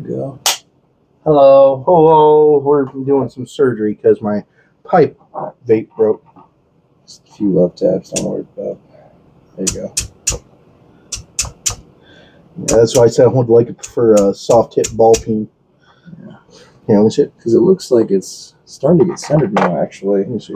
go. Hello. Hello. We're doing some surgery because my pipe vape broke. Just a few love taps, don't worry about it. There you go. Yeah, that's why I said I would prefer a soft tip ball peen. Yeah. Yeah, let me see. Because it looks like it's starting to get centered now, actually. Let me see.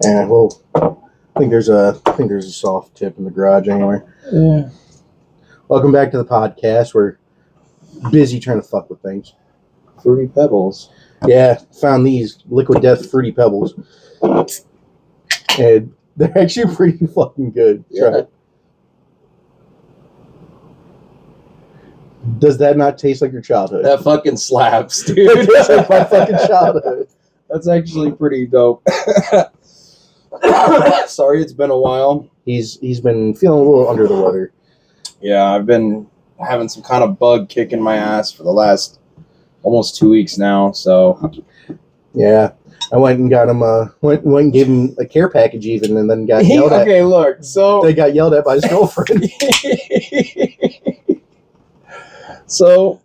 Yeah, well, I think there's a soft tip in the garage anyway. Yeah. Welcome back to the podcast. We're busy trying to fuck with things. Fruity Pebbles. Yeah, found these Liquid Death Fruity Pebbles. And they're actually pretty fucking good. Yeah. Try it. Does that not taste like your childhood? That fucking slaps, dude. It tastes like my fucking childhood. That's actually pretty dope. Sorry, it's been a while. He's been feeling a little under the weather. Yeah, I've been having some kind of bug kicking my ass for the last almost 2 weeks now, so... Yeah. I went and got him went and gave him a care package even, and then got yelled at. Okay, look, so... They got yelled at by his girlfriend. So,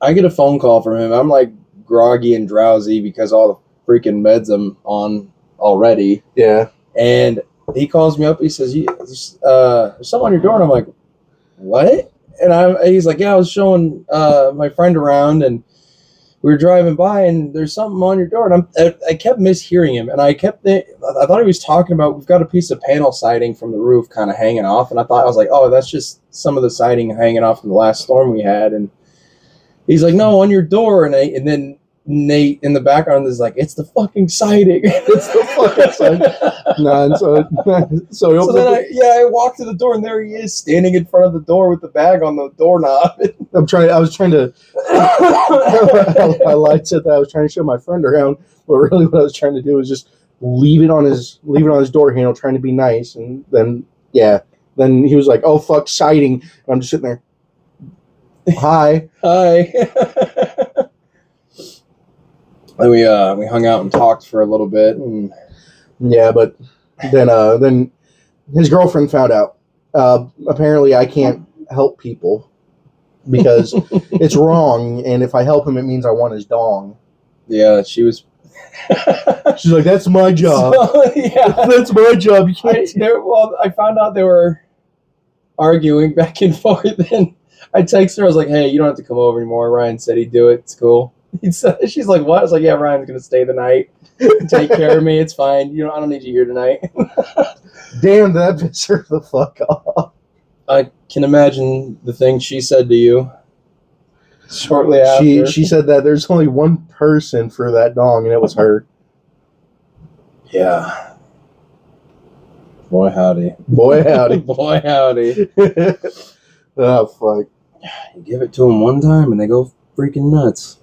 I get a phone call from him. I'm like groggy and drowsy because all the freaking meds I'm on already. Yeah. And he calls me up. He says, there's something on your door. And I'm like, what? And he's like, yeah, I was showing my friend around and we were driving by and there's something on your door. And I kept mishearing him. And I thought he was talking about, we've got a piece of panel siding from the roof kind of hanging off. And I was like, oh, that's just some of the siding hanging off from the last storm we had. And he's like, no, on your door. And then Nate in the background is like, it's the fucking siding. It's the fucking siding. So then I walked to the door and there he is standing in front of the door with the bag on the doorknob. I was trying to I lied to that I was trying to show my friend around, but really what I was trying to do was just leave it on his door handle, trying to be nice, and then he was like, oh fuck, siding. And I'm just sitting there. Hi. Then we hung out and talked for a little bit, and yeah, but then his girlfriend found out. Apparently, I can't help people because it's wrong, and if I help him, it means I want his dong. Yeah, she was. She's like, "That's my job. So, yeah, that's my job." You can't. I found out they were arguing back and forth, and I texted her. I was like, "Hey, you don't have to come over anymore. Ryan said he'd do it. It's cool." She's like, "What?" I was like, "Yeah, Ryan's gonna stay the night, take care of me. It's fine. I don't need you here tonight." Damn, that pissed her the fuck off. I can imagine the thing she said to you shortly after. She said that there's only one person for that dong, and it was her. Yeah. Boy howdy. Boy howdy. Boy howdy. Oh fuck. You give it to them one time and they go freaking nuts.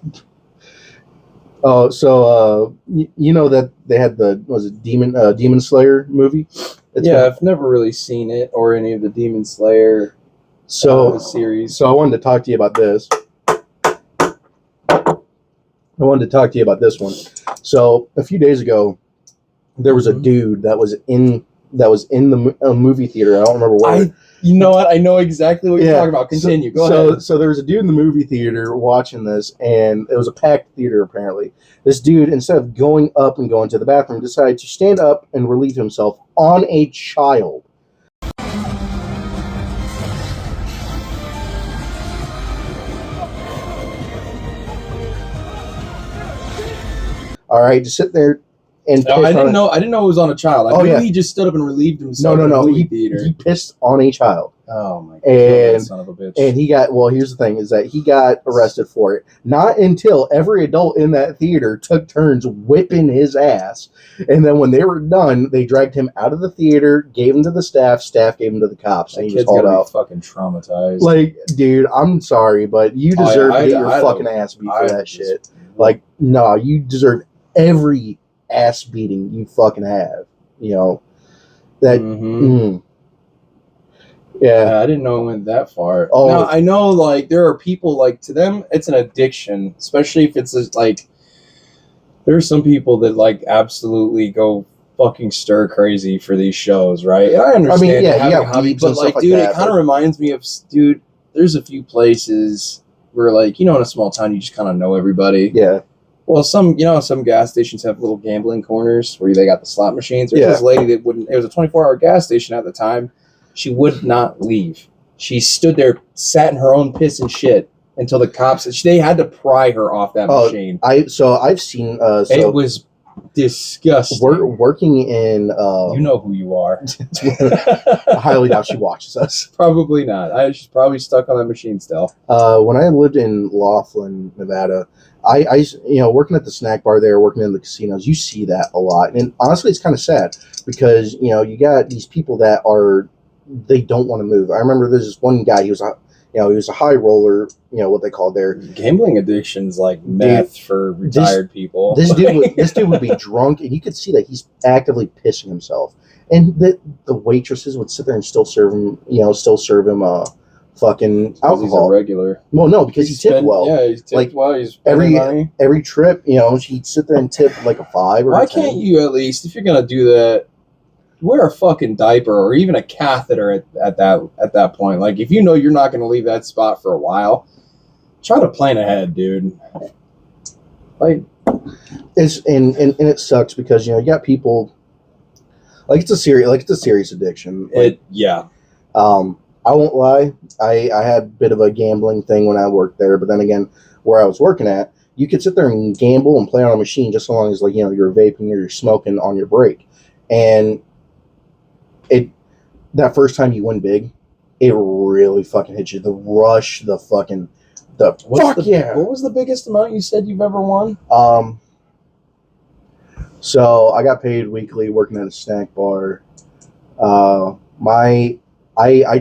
Oh, so you know that they had Demon Slayer movie? I've never really seen it or any of the Demon Slayer series. So I wanted to talk to you about this. I wanted to talk to you about this one. So a few days ago, there was a dude that was in the movie theater. I don't remember where. You know what? I know exactly what you're talking about. Continue. Go ahead. So there was a dude in the movie theater watching this, and it was a packed theater apparently. This dude, instead of going up and going to the bathroom, decided to stand up and relieve himself on a child. All right, just sit there. And no, I didn't know it was on a child. I knew he just stood up and relieved himself. No. He pissed on a child. Oh my god! And son of a bitch. And he got. Well, here's the thing: is that he got arrested for it. Not until every adult in that theater took turns whipping his ass, and then when they were done, they dragged him out of the theater, gave him to the staff. Staff gave him to the cops, and he was hauled out. Fucking traumatized. Like, dude, I'm sorry, but you deserve to get your fucking ass beat for that shit. Like, no, you deserve every ass beating you fucking have, that. Yeah, I didn't know it went that far. Oh, now, I know, like, there are people, like, to them, it's an addiction, especially if it's like There's some people that like absolutely go fucking stir crazy for these shows, right? And I understand yeah, having you a got hobby, weebs but and like, stuff like dude, that, it kind of but- reminds me of, dude, there's a few places where, like, in a small town, you just kind of know everybody. Yeah. Well, some gas stations have little gambling corners where they got the slot machines. There's this lady that wouldn't, it was a 24-hour gas station at the time. She would not leave. She stood there, sat in her own piss and shit until the cops, they had to pry her off that machine. I've seen, it was disgusting. Working in, you know who you are. I highly doubt she watches us. Probably not. She's probably stuck on that machine still. When I lived in Laughlin, Nevada, I working at the snack bar there, working in the casinos, you see that a lot. And honestly, it's kind of sad because, you got these people that they don't want to move. I remember there's this one guy, he was a high roller, what they call there. Gambling addiction's like meth for retired people. This dude would be drunk, and you could see that he's actively pissing himself. And the waitresses would sit there and still serve him fucking alcohol. He's a regular. Well, no, because he tipped well. Yeah, he's tipped well. He's money. Every trip, he'd sit there and tip like a 5 or Why a 10. can't you at least, if you're gonna do that, wear a fucking diaper or even a catheter at that point? Like, if you know you're not gonna leave that spot for a while, try to plan ahead, dude. Like, and it sucks because you got people like it's a serious addiction. I won't lie. I had a bit of a gambling thing when I worked there, but then again, where I was working at, you could sit there and gamble and play on a machine just so long as you're vaping or you're smoking on your break, and that first time you win big, it really fucking hits you. The rush, the fucking, What was the biggest amount you said you've ever won? So I got paid weekly working at a snack bar. I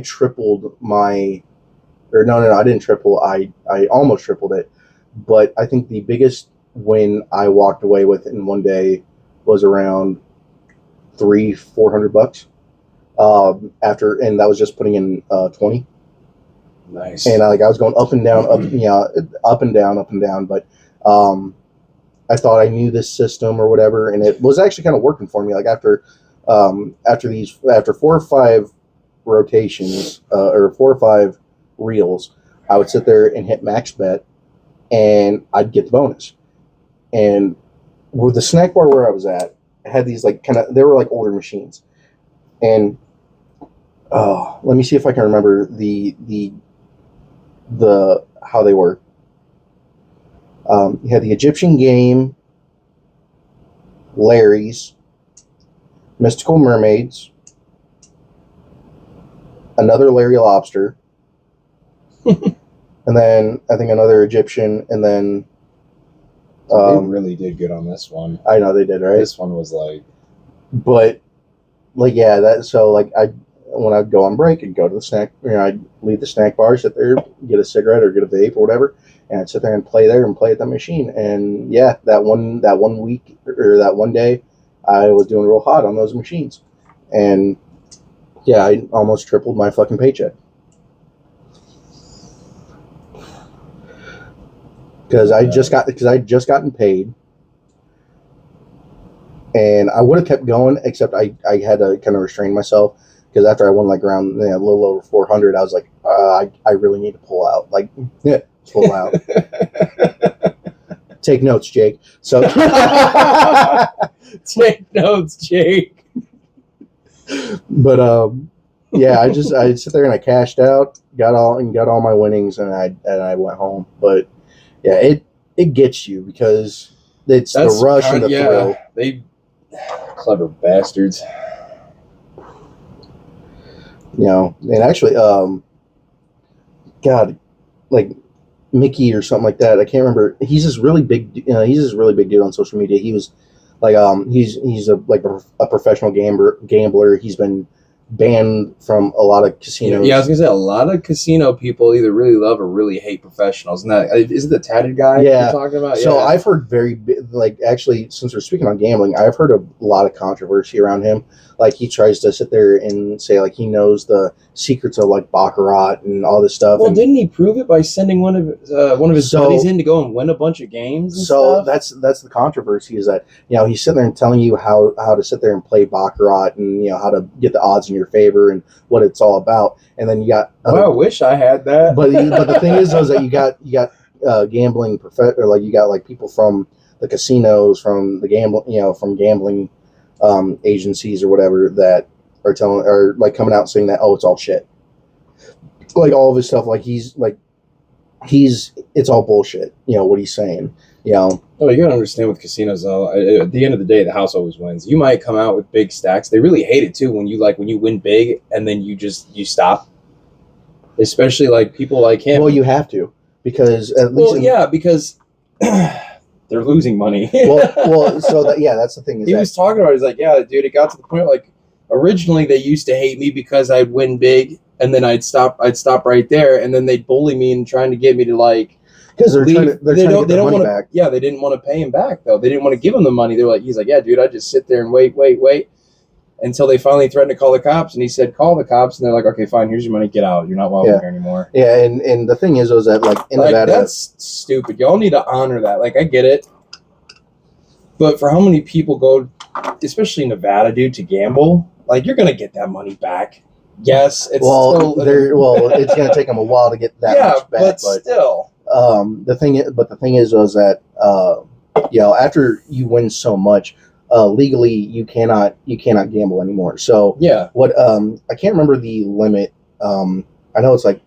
tripled my, or no, I didn't triple. I almost tripled it, but I think the biggest win I walked away with in one day was around $400. And that was just putting in 20. Nice. And I was going up and down, up and down. But I thought I knew this system or whatever, and it was actually kind of working for me. Like after 4 or 5 rotations or 4 or 5 reels, I would sit there and hit max bet, and I'd get the bonus. And with the snack bar where I was at, I had these they were like older machines, and let me see if I can remember the how they were. You had the Egyptian Game, Larry's, Mystical Mermaids, another Larry Lobster, and then I think another Egyptian, and then they really did good on this one. I know they did, right? This one was but when I'd go on break, I'd go to the snack, I'd leave the snack bar, sit there, get a cigarette or get a vape or whatever, and I'd sit there and play at that machine. And yeah, that one week or that one day, I was doing real hot on those machines, and yeah, I almost tripled my fucking paycheck because I just gotten paid. And I would have kept going, except I had to kind of restrain myself because after I won around a little over 400, I was like, I really need to pull out. Pull out. Take notes, Jake. So take notes, Jake. But yeah, I sit there and I cashed out, got all my winnings, and I went home. But yeah, it gets you because it's the rush and the thrill. They clever bastards. And actually, God, Mickey or something like that. I can't remember. He's this really big. He's this really big dude on social media. He was he's a professional gambler. He's been banned from a lot of casinos. Yeah, I was gonna say a lot of casino people either really love or really hate professionals. And that is it the tatted guy Yeah. you're talking about? So Yeah. I've heard actually, since we're speaking on gambling, I've heard a lot of controversy around him. Like he tries to sit there and say like he knows the secrets of like baccarat and all this stuff. Well, and didn't he prove it by sending one of his buddies in to go and win a bunch of games? And so stuff? that's the controversy, is that he's sitting there and telling you how to sit there and play baccarat, and how to get the odds in your favor and what it's all about. And then you got I wish I had that. but the thing is that you got gambling or like you got like people from the casinos, from the from gambling agencies or whatever, that are like coming out saying that, oh, it's all shit, like all of his stuff, like he's it's all bullshit, what he's saying. Oh, you gotta understand with casinos though, at the end of the day, the house always wins. You might come out with big stacks. They really hate it too when you win big and then you stop. Especially like people like him. Well, you have to, because at least because they're losing money. so that's the thing. He was talking about it. He's like, yeah, dude, it got to the point like originally they used to hate me because I'd win big and then I'd stop right there, and then they'd bully me and trying to get me to like, because they're trying to get their money back. Yeah, they didn't want to pay him back though. They didn't want to give him the money. They're like, he's like, yeah, dude, I just sit there and wait until they finally threatened to call the cops, and he said, call the cops, and they're like, okay, fine, here's your money, get out. You're not welcome here anymore. Yeah, and the thing is that like in Nevada, that's stupid. Y'all need to honor that. Like, I get it, but for how many people go, especially in Nevada, dude, to gamble, like you're gonna get that money back. Yes, it's it's gonna take them a while to get that much back, but still. The thing is that after you win so much, legally you cannot gamble anymore. So what I can't remember the limit. I know it's like,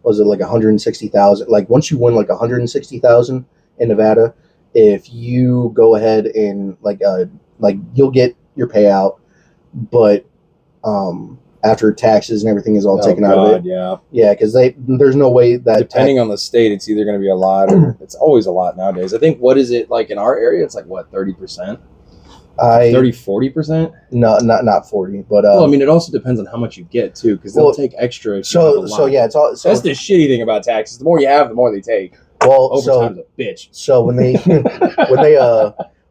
was it like 160,000? Like once you win like 160,000 in Nevada, if you go ahead and like you'll get your payout, but after taxes and everything is all taken out of it. Yeah, because there's no way that, depending on the state, it's either going to be a lot or it's always a lot nowadays. I think, what is it like in our area? It's like what, 30%? 40%? No, not 40, but well, I mean, it also depends on how much you get too, because they'll take extra. If you have a lot. It's all. That's the shitty thing about taxes. The more you have, the more they take. Well, overtime's a bitch. So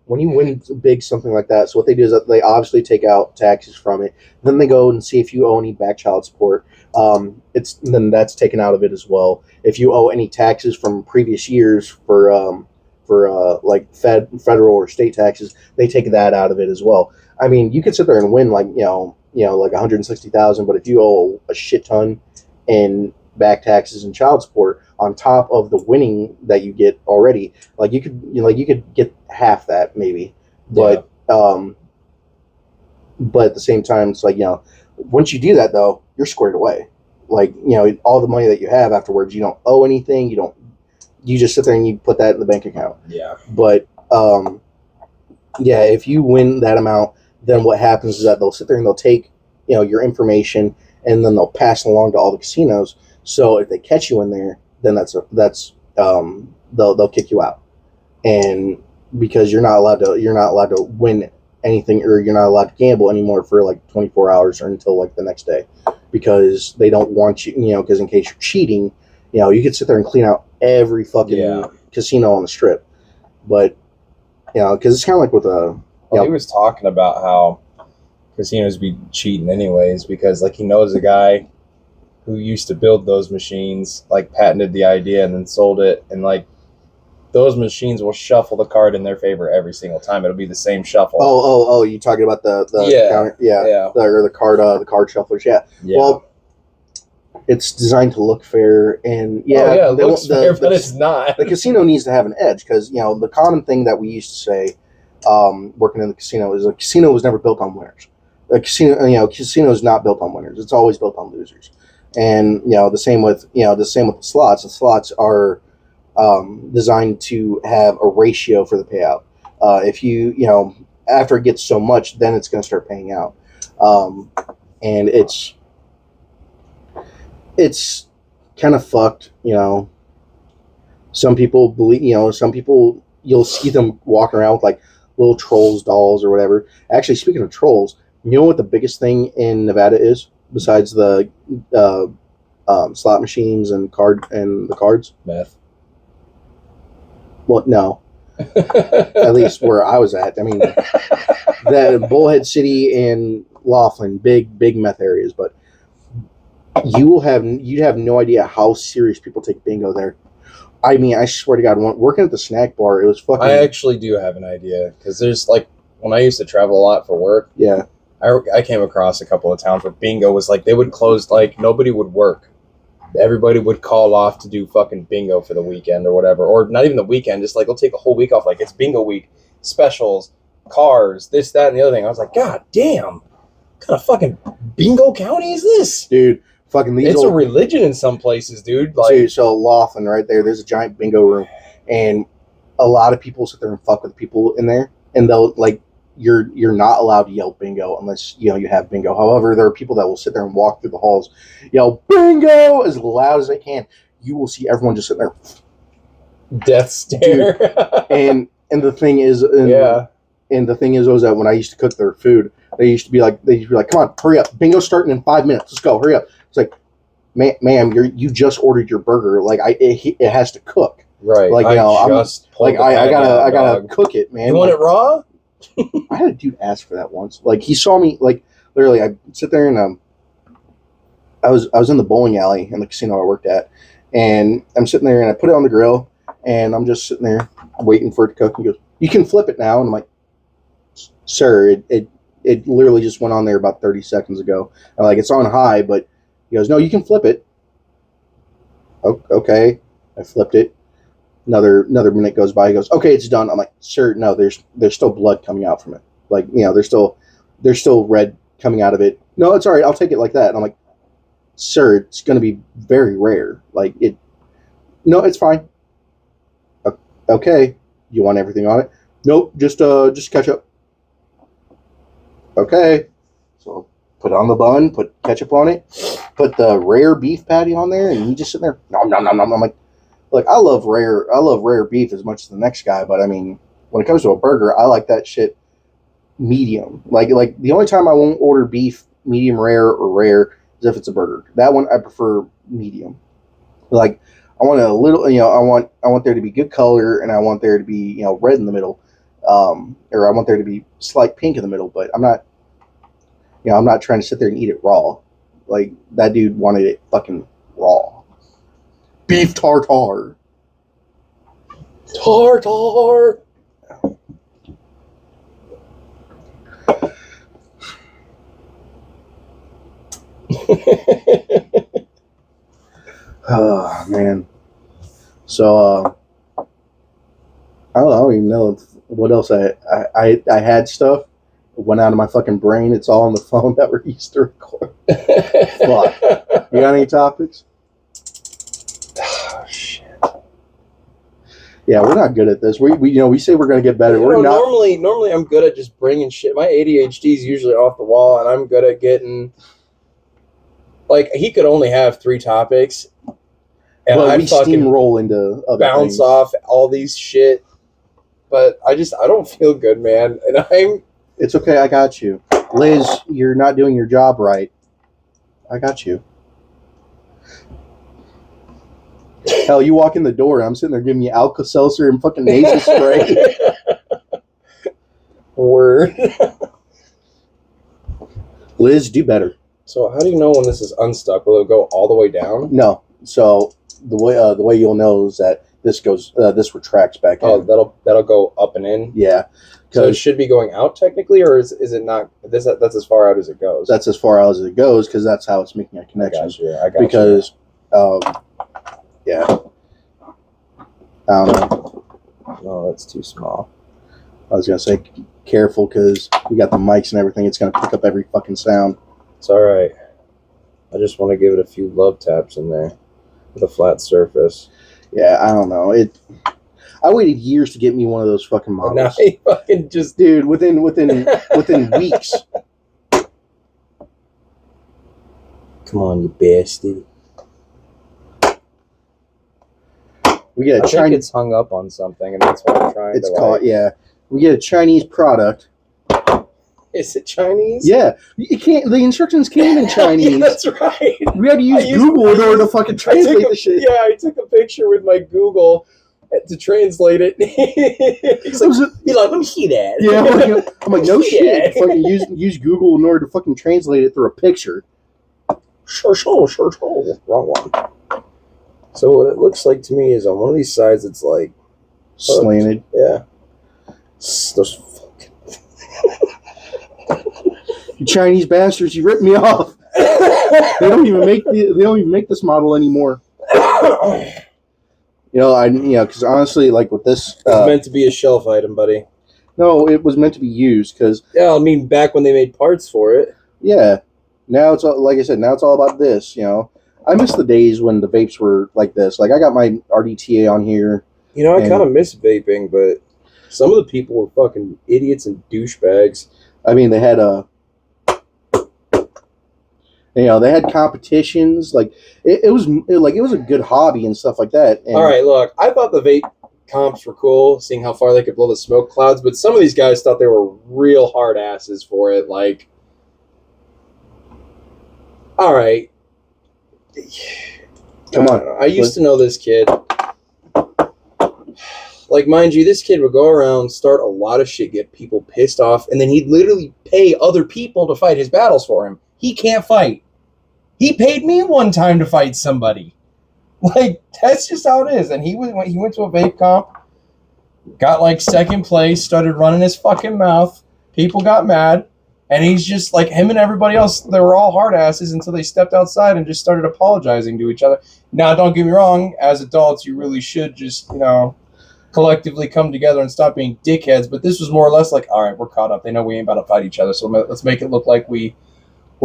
when you win big something like that, so what they do is that they obviously take out taxes from it. Then they go and see if you owe any back child support. Then that's taken out of it as well. If you owe any taxes from previous years for like federal or state taxes, they take that out of it as well. I mean, you could sit there and win like like 160,000, but if you owe a shit ton in back taxes and child support on top of the winning that you get already, like you could get half that maybe, but but at the same time, it's like, once you do that though, you're squared away. Like, all the money that you have afterwards, you don't owe anything. You just sit there and you put that in the bank account. Yeah. But if you win that amount, then what happens is that they'll sit there and they'll take your information, and then they'll pass it along to all the casinos. So if they catch you in there, then they'll kick you out, and because you're not allowed to win anything, or you're not allowed to gamble anymore for like 24 hours or until like the next day, because they don't want you, because in case you're cheating, you could sit there and clean out every fucking casino on the strip. But because it's kind of like with he was talking about how casinos be cheating anyways, because like he knows a guy who used to build those machines, like patented the idea and then sold it, and like those machines will shuffle the card in their favor every single time. It'll be the same shuffle. Oh, you talking about the counter? Or the card shufflers? Yeah. Well, it's designed to look fair, and it looks fair, but it's not. The casino needs to have an edge, because the common thing that we used to say, working in the casino, is a casino was never built on winners. A casino is not built on winners. It's always built on losers. And the same with the slots. The slots are designed to have a ratio for the payout. If after it gets so much, then it's going to start paying out. And it's kind of fucked. Some people believe. Some people, you'll see them walking around with like little trolls dolls or whatever. Actually, speaking of trolls, You know what the biggest thing in Nevada is besides the slot machines and the cards? Meth. Well, no, at least where I was at. I mean, the Bullhead City and Laughlin, big meth areas, but you'd have no idea how serious people take bingo there. I mean, I swear to God, working at the snack bar, it was fucking. I actually do have an idea because there's like when I used to travel a lot for work. Yeah. I came across a couple of towns where bingo was like they would close, like nobody would work. Everybody would call off to do fucking bingo for the weekend or whatever, or not even the weekend. Just like they'll take a whole week off. Like it's bingo week, specials, cars, this, that, and the other thing. I was like, God damn, what kind of fucking bingo county is this, dude? Fucking these. It's a religion in some places, dude. Like, so Laughlin right there. There's a giant bingo room, and a lot of people sit there and fuck with people in there, and they'll like. You're not allowed to yell bingo unless you have bingo. However, there are people that will sit there and walk through the halls, yell bingo as loud as they can. You will see everyone just sitting there, death stare. Dude, and the thing is, and the thing is was that when I used to cook their food, they used to be like, come on, hurry up, bingo's starting in 5 minutes. Let's go, hurry up. It's like, ma'am, you just ordered your burger. Like it has to cook. Right. Like I gotta cook it, man. You want it raw? I had a dude ask for that once. Like he saw me, like literally, I sit there and I was in the bowling alley in the casino I worked at, and I'm sitting there and I put it on the grill, and I'm just sitting there waiting for it to cook. And he goes, "You can flip it now," and I'm like, "Sir, it literally just went on there about 30 seconds ago. And like it's on high, but." He goes, "No, you can flip it." Okay, I flipped it. Another minute goes by. He goes, "Okay, it's done." I'm like, "Sir, no, there's still blood coming out from it. Like, there's still red coming out of it. No, it's all right. I'll take it like that." And I'm like, "Sir, it's going to be very rare. Like it. No, it's fine. Okay, you want everything on it? Nope, just ketchup. Okay, so put on the bun, put ketchup on it, put the rare beef patty on there, and you just sitting there, nom nom nom nom. I'm like I love rare beef as much as the next guy, but I mean, when it comes to a burger, I like that shit medium. Like the only time I won't order beef medium rare or rare is if it's a burger. That one I prefer medium. Like I want a little, I want there to be good color, and I want there to be red in the middle, or I want there to be slight pink in the middle. But I'm not trying to sit there and eat it raw. Like that dude wanted it fucking raw. Beef tartare. Tartare. Oh man. So I don't even know what else I had stuff. It went out of my fucking brain. It's all on the phone that we're used to record. Fuck. You got any topics? Oh, shit. Yeah, we're not good at this. We say we're going to get better. We're not. Normally I'm good at just bringing shit. My ADHD is usually off the wall, and I'm good at getting. Like he could only have 3 topics, and But I we fucking steamroll into other bounce things. off all these shit. But I don't feel good, man, and It's okay. I got you, Liz. You're not doing your job right. I got you. Hell, you walk in the door and I'm sitting there giving you Alka-Seltzer and fucking nasal spray. Word. Liz, do better. So how do you know when this is unstuck? Will it go all the way down? No. So the way you'll know is that this retracts back in. Oh, that'll go up and in. Yeah. So it should be going out technically, or is it not? That's as far out as it goes. That's as far out as it goes because that's how it's making a connection. I got you. Because, yeah. I don't know. No, that's too small. I was gonna say careful because we got the mics and everything. It's gonna pick up every fucking sound. It's all right. I just want to give it a few love taps in there with a flat surface. Yeah, I don't know. I waited years to get me one of those fucking models. Now he fucking just dude within weeks. Come on, you bastard. We get a I think it's hung up on something, and that's why I'm trying it's to. Called yeah. We get a Chinese product. Is it Chinese? Yeah, you can't. The instructions came in Chinese. Yeah, that's right. We had to use Google in order to fucking translate the shit. Yeah, I took a picture with my Google to translate it. He's like, let me see that. Yeah, I'm like, no shit. Fucking use Google in order to fucking translate it through a picture. Sure. Wrong one. So what it looks like to me is on one of these sides, it's like slanted. Yeah. Those fucking you Chinese bastards! You ripped me off. They don't even make this model anymore. Because honestly, like with this, it's meant to be a shelf item, buddy. No, it was meant to be used because. Yeah, I mean, back when they made parts for it. Yeah, now it's all, like I said. Now it's all about this. I miss the days when the vapes were like this. Like I got my RDTA on here. I kind of miss vaping, but some of the people were fucking idiots and douchebags. I mean, they had they had competitions. Like it was a good hobby and stuff like that. And, all right, look, I thought the vape comps were cool, seeing how far they could blow the smoke clouds, but some of these guys thought they were real hard asses for it. Like, all right, come on. I used to know this kid. Like, mind you, this kid would go around, start a lot of shit, get people pissed off, and then he'd literally pay other people to fight his battles for him. He can't fight. He paid me one time to fight somebody. Like, that's just how it is. And he went to a vape comp, got like second place, started running his fucking mouth. People got mad. And he's just like, him and everybody else, they were all hard asses until they stepped outside and just started apologizing to each other. Now, don't get me wrong. As adults, you really should just, collectively come together and stop being dickheads. But this was more or less like, all right, we're caught up. They know we ain't about to fight each other. So let's make it look like we're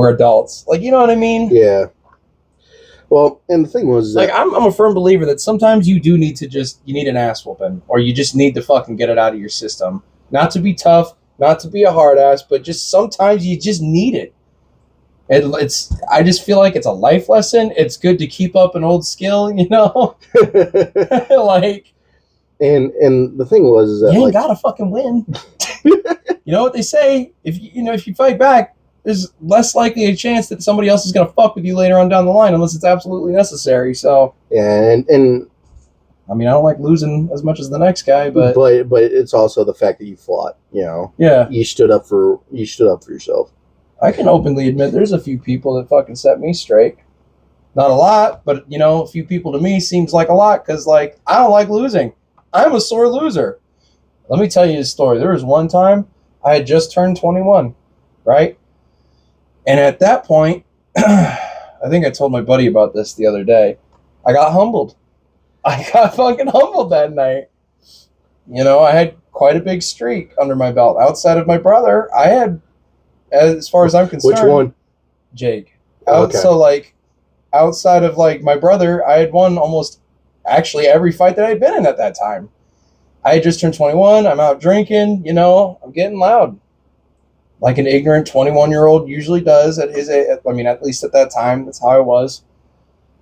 adults. Like, you know what I mean? Yeah. Well, and the thing was... like, I'm a firm believer that sometimes you do need to you need an ass whooping. Or you just need to fucking get it out of your system. Not to be tough, not to be a hard ass, but just sometimes you just need it. I just feel like it's a life lesson. It's good to keep up an old skill, like... And the thing was that you ain't gotta fucking win. You know what they say? If you fight back, there's less likely a chance that somebody else is gonna fuck with you later on down the line, unless it's absolutely necessary. So yeah, and I mean, I don't like losing as much as the next guy, but it's also the fact that you fought. Yeah, you stood up for yourself. I can openly admit there's a few people that fucking set me straight. Not a lot, but a few people to me seems like a lot because like I don't like losing. I'm a sore loser. Let me tell you a story. There was one time I had just turned 21, right? And at that point, I think I told my buddy about this the other day. I got humbled. I got fucking humbled that night. I had quite a big streak under my belt. Outside of my brother, I had, as far as I'm concerned... Which one? Jake. Okay. So, like, outside of, like, my brother, I had won almost... actually every fight that I'd been in at that time. I had just turned 21. I'm out drinking. I'm getting loud. Like an ignorant 21-year-old usually does at his age. I mean, at least at that time, that's how I was.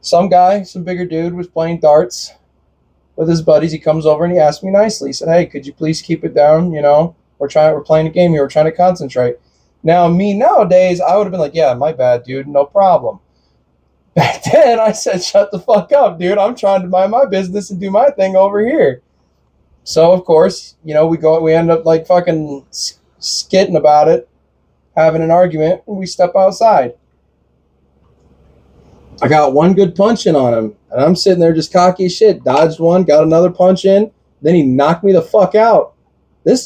Some bigger dude was playing darts with his buddies. He comes over and he asked me nicely. He said, hey, could you please keep it down? We're playing a game here. We're trying to concentrate. Now, nowadays, I would have been like, yeah, my bad, dude. No problem. Back then, I said, shut the fuck up, dude. I'm trying to mind my business and do my thing over here. So, of course, we end up, like, fucking skitting about it, having an argument, and we step outside. I got one good punch in on him, and I'm sitting there just cocky as shit. Dodged one, got another punch in, then he knocked me the fuck out.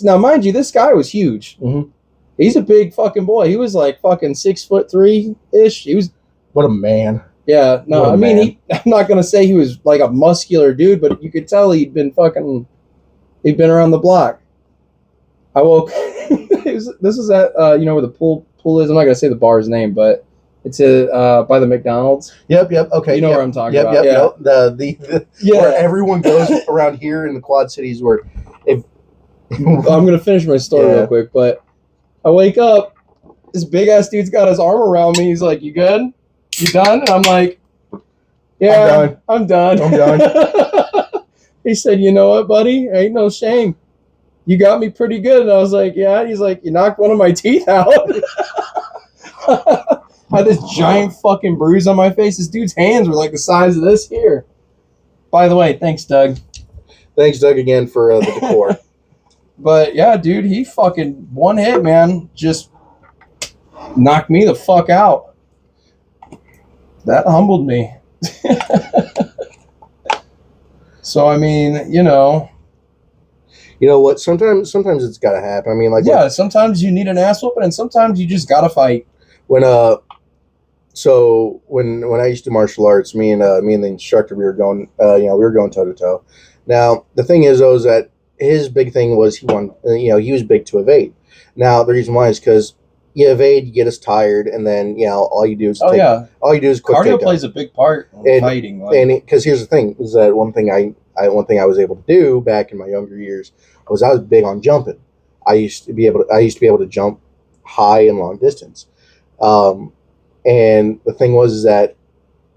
Now, mind you, this guy was huge. Mm-hmm. He's a big fucking boy. He was, like, fucking 6'3" He was... What a man. Yeah, no, I mean, I'm not going to say he was like a muscular dude, but you could tell he'd been around the block. I woke, this is at, where the pool is. I'm not going to say the bar's name, but it's by the McDonald's. Yep, okay. You know where I'm talking about. Yep. Where everyone goes around here in the Quad Cities where if... I'm going to finish my story real quick, but I wake up, this big-ass dude's got his arm around me. He's like, you good? You done? And I'm like, yeah, I'm done. He said, you know what, buddy? Ain't no shame. you got me pretty good. And I was like, yeah. He's like, you knocked one of my teeth out. I had this giant fucking bruise on my face. This dude's hands were like the size of this here. By the way, thanks, Doug. Thanks, Doug, again for the decor. But yeah, dude, he fucking one hit, man, just knocked me the fuck out. That humbled me. So I mean, You know what? Sometimes it's got to happen. I mean, like yeah, sometimes you need an ass whooping, and sometimes you just gotta fight. when when I used to martial arts, me and the instructor, we were going we were going toe to toe. Now the thing is though is that his big thing was he was big to evade. Now the reason why is because you evade, you get us tired, and then all you do is quick Cardio takedown. plays a big part in fighting. And because here's the thing is that one thing I was able to do back in my younger years was I was big on jumping. I used to be able to jump high and long distance. And the thing was that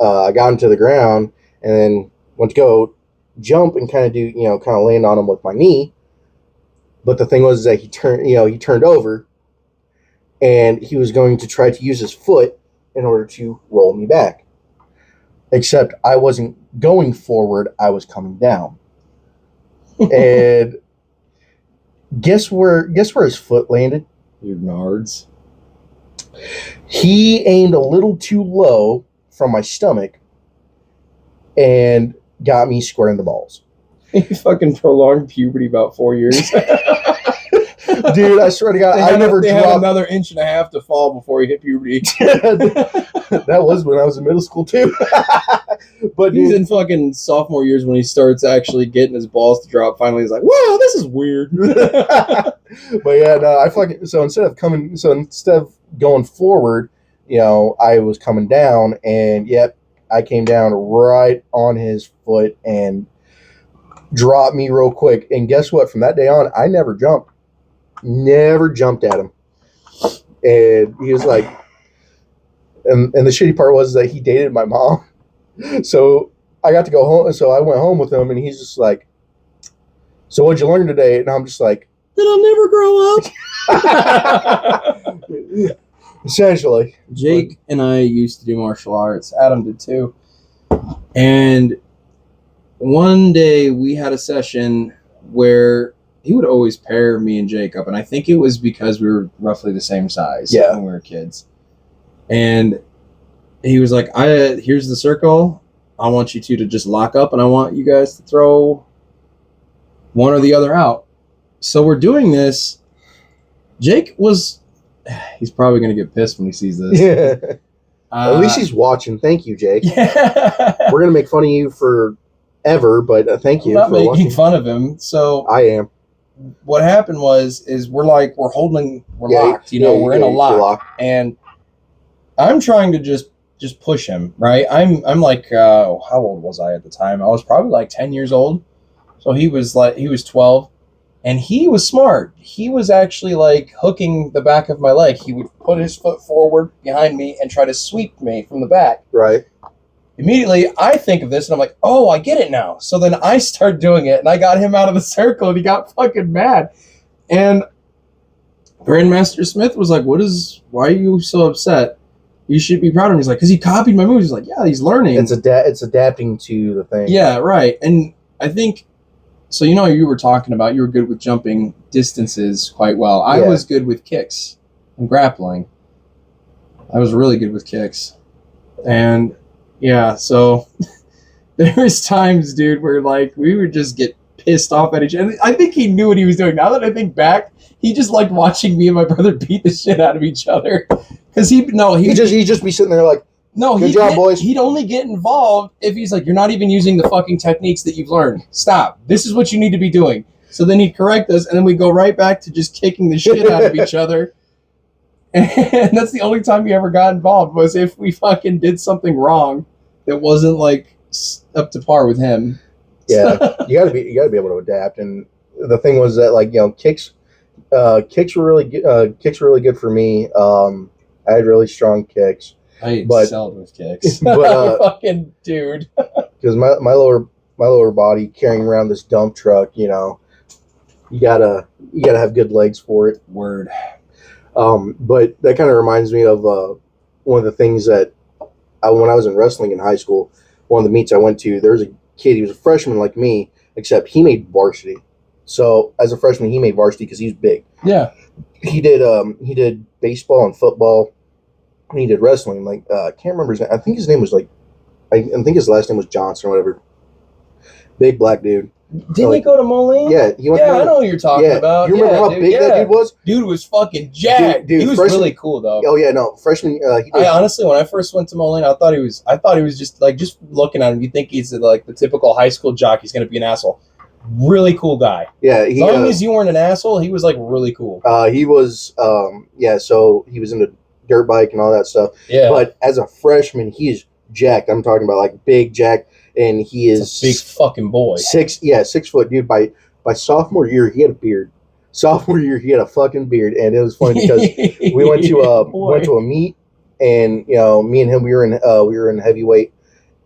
I got him to the ground and then went to go jump and kind of land on him with my knee. But the thing was that he turned over and he was going to try to use his foot in order to roll me back. Except I wasn't going forward, I was coming down. And guess where his foot landed? Your nards. He aimed a little too low from my stomach and got me square in the balls. He fucking prolonged puberty about 4 years. Dude, I swear to God, I never They dropped. had another inch and a half to fall before he hit puberty. That was when I was in middle school too. But He's in fucking sophomore years when he starts actually getting his balls to drop. Finally, he's like, "Wow, this is weird." But yeah, no, instead of going forward, I was coming down, and yep, I came down right on his foot and dropped me real quick. And guess what? From that day on, I never jumped at him. And he was like, and the shitty part was that he dated my mom. So I got to go home. So I went home with him, and he's just like, "So what'd you learn today?" And I'm just like, "That I'll never grow up." Essentially. Jake and I used to do martial arts. Adam did too. And one day we had a session where he would always pair me and Jake up, and I think it was because we were roughly the same size when we were kids. And he was like, here's the circle. I want you two to just lock up, and I want you guys to throw one or the other out. So we're doing this. Jake he's probably going to get pissed when he sees this. Yeah. At least he's watching. Thank you, Jake. Yeah. We're going to make fun of you forever, but thank you I'm not for making watching. fun of him. So I am. What happened was we're locked. We're in a lock. And I'm trying to just push him, right? I'm like, how old was I at the time? I was probably like 10 years old. So he was 12, and he was smart. He was actually like hooking the back of my leg. He would put his foot forward behind me and try to sweep me from the back. Right. Immediately, I think of this, and I'm like, oh, I get it now. So then I start doing it, and I got him out of the circle, and he got fucking mad. And Grandmaster Smith was like, why are you so upset? You should be proud of him. He's like, because he copied my moves. He's like, yeah, he's learning. It's adapting to the thing. Yeah, right. And I think, so you were talking about you were good with jumping distances quite well. I was good with kicks and grappling. I was really good with kicks. And yeah, so there was times, dude, where like we would just get pissed off at each other. I think he knew what he was doing. Now that I think back, he just liked watching me and my brother beat the shit out of each other. Because he'd just be sitting there like, good job, boys. He'd only get involved if he's like, you're not even using the fucking techniques that you've learned. Stop. This is what you need to be doing. So then he'd correct us, and then we'd go right back to just kicking the shit out of each other. And that's the only time he ever got involved, was if we fucking did something wrong that wasn't like up to par with him. Yeah, you gotta be able to adapt. And the thing was that kicks were really good. Kicks were really good for me. I had really strong kicks. I excelled with kicks. But fucking dude, because my lower body carrying around this dump truck, You gotta have good legs for it. Word. But that kind of reminds me of one of the things that when I was in wrestling in high school, one of the meets I went to, there was a kid. He was a freshman like me, except he made varsity. So as a freshman, he made varsity because he was big. Yeah. He did baseball and football. And he did wrestling. Like I can't remember his name. I think his name was like I think his last name was Johnson or whatever. Big black dude. Didn't he go to Moline? Yeah, he went. Yeah, I know what you're talking about. You remember how big that dude was? Dude was fucking jacked. Dude, he was freshman, really cool though. Oh yeah, no, freshman. I honestly, when I first went to Moline, I thought he was just looking at him. You think he's like the typical high school jock. He's gonna be an asshole. Really cool guy. Yeah, as long as you weren't an asshole, he was like really cool. He was. So he was into dirt bike and all that stuff. Yeah. But as a freshman, he is jacked. I'm talking about like big jack, and he is a big fucking boy. 6 foot, dude. By sophomore year, he had a beard. Sophomore year, he had a fucking beard, and it was funny because we went to a meet, and me and him, we were in heavyweight,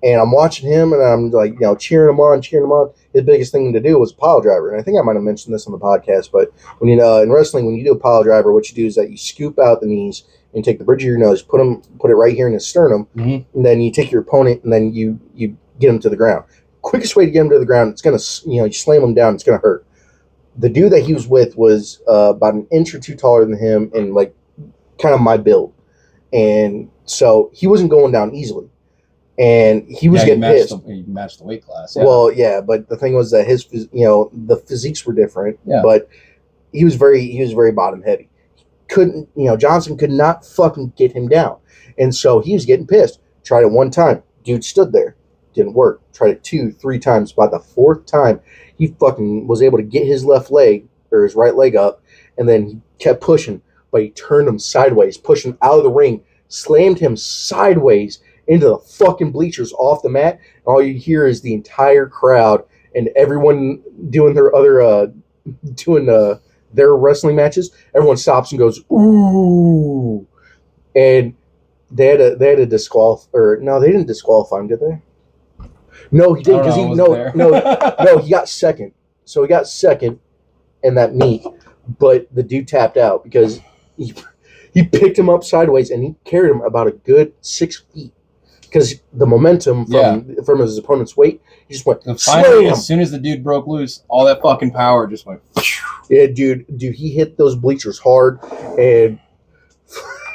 and I'm watching him, and I'm like, cheering him on. His biggest thing to do was pile driver, and I think I might have mentioned this on the podcast, but when in wrestling, when you do a pile driver, what you do is that you scoop out the knees and take the bridge of your nose, put it right here in his sternum, and then you take your opponent, and then you get him to the ground. Quickest way to get him to the ground, it's gonna you slam him down, it's gonna hurt. The dude that he was with was about an inch or two taller than him, and like kind of my build, and so he wasn't going down easily. And he was getting pissed. He matched the weight class. Yeah. Well, yeah, but the thing was that his, the physiques were different. Yeah. But he was very bottom heavy. Couldn't, Johnson could not fucking get him down, and so he was getting pissed. Tried it one time, dude stood there, didn't work. Tried it 2-3 times. By the 4th time, he fucking was able to get his left leg or his right leg up, and then he kept pushing, but he turned him sideways, pushed him out of the ring, slammed him sideways into the fucking bleachers off the mat, and all you hear is the entire crowd and everyone doing their other their wrestling matches. Everyone stops and goes ooh, and they had a disqualify, or no, they didn't disqualify him, did they? No, he didn't, because no, he got second. So he got second in that meet, but the dude tapped out because he picked him up sideways and he carried him about a good 6 feet. Because the momentum from his opponent's weight, he just went finally, as soon as the dude broke loose, all that fucking power just went. Yeah, dude, he hit those bleachers hard, and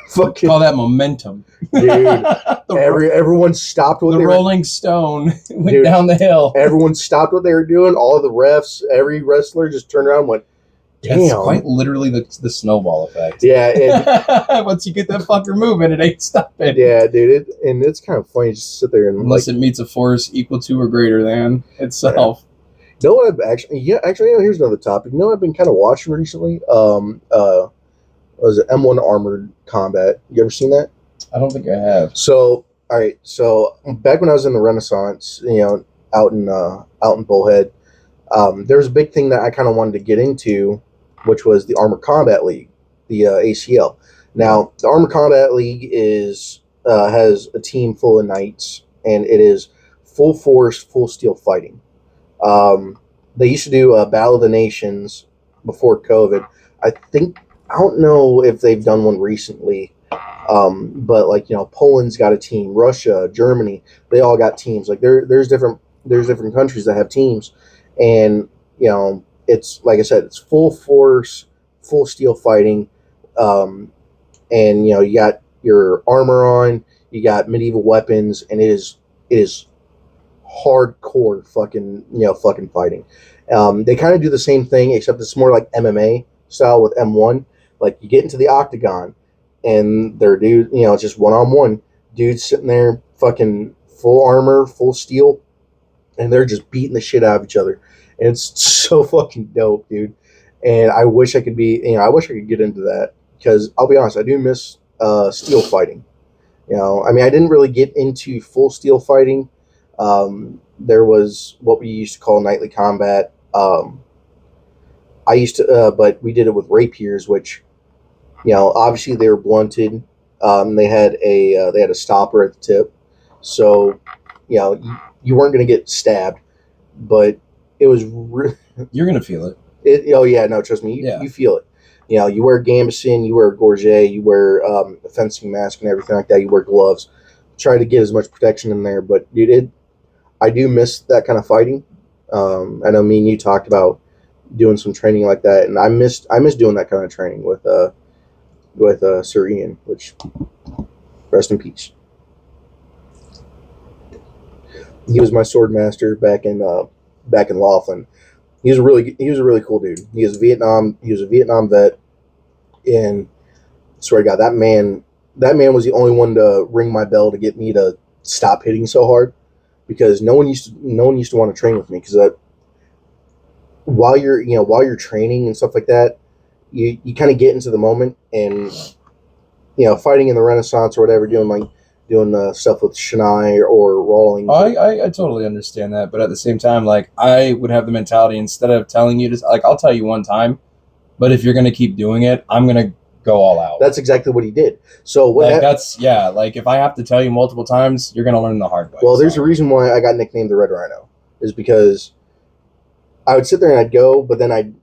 fucking call that momentum, dude. Everyone stopped what the they Rolling were, Stone went down the hill. Everyone stopped what they were doing. All of the refs, every wrestler just turned around and went, damn. It's quite literally the snowball effect. Yeah. Once you get that fucker moving, it ain't stopping. Yeah, dude. It's kind of funny just to sit there and unless it meets a force equal to or greater than itself. You know what here's another topic. You know what I've been kind of watching recently? Was it M1 Armored Combat? You ever seen that? I don't think I have. So, all right. So back when I was in the Renaissance, out in Bullhead, there was a big thing that I kind of wanted to get into, which was the Armored Combat League, the ACL. Now, the Armored Combat League has a team full of knights, and it is full force, full steel fighting. They used to do a Battle of the Nations before COVID. I don't know if they've done one recently, but like Poland's got a team, Russia, Germany, they all got teams. Like there's different countries that have teams, and it's like I said, it's full force, full steel fighting, and you got your armor on, you got medieval weapons, and it is hardcore fucking fighting. They kind of do the same thing, except it's more like MMA style with M1. Like you get into the octagon, and they're it's just one-on-one. Dudes sitting there, fucking full armor, full steel, and they're just beating the shit out of each other. And it's so fucking dope, dude. And I wish I could get into that, because I'll be honest, I do miss steel fighting. I didn't really get into full steel fighting. There was what we used to call nightly combat. I used to, but we did it with rapiers, which, obviously they were blunted. They had a stopper at the tip, so you weren't going to get stabbed, but it was. You're going to feel it. Oh yeah, no, trust me, Yeah. you feel it. You know, you wear gambeson, you wear a gorget, you wear a fencing mask and everything like that. You wear gloves. Try to get as much protection in there, but dude, I do miss that kind of fighting. I know me and you talked about doing some training like that, and I missed doing that kind of training with Sir Ian, which rest in peace. He was my sword master back in Laughlin. He was a really cool dude. He was a Vietnam vet, and swear to God, that man was the only one to ring my bell to get me to stop hitting so hard, because no one used to want to train with me, because while you're training and stuff like that, you kind of get into the moment, and fighting in the Renaissance or whatever, doing stuff with Shania or Rawlings. I totally understand that, but at the same time, like, I would have the mentality, instead of telling you to, like, I'll tell you one time, but if you're gonna keep doing it, I'm gonna go all out. That's exactly what he did. So like if I have to tell you multiple times, you're gonna learn the hard way. Well, there's a reason why I got nicknamed the Red Rhino, is because I would sit there and I'd go, but then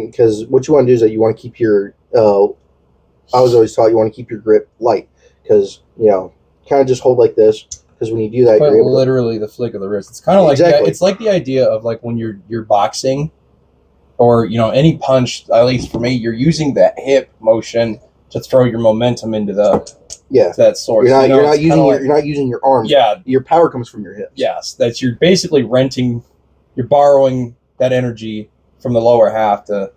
because what you want to do is that you want to keep your I was always taught you want to keep your grip light, because kind of just hold like this, because when you do that, you're literally the flick of the wrist. It's kind of like it's like the idea of like when you're boxing, or any punch. At least for me, you're using that hip motion to throw your momentum into that source. You're not using your arms. Yeah, your power comes from your hips. Yes, you're basically you're borrowing that energy from the lower half to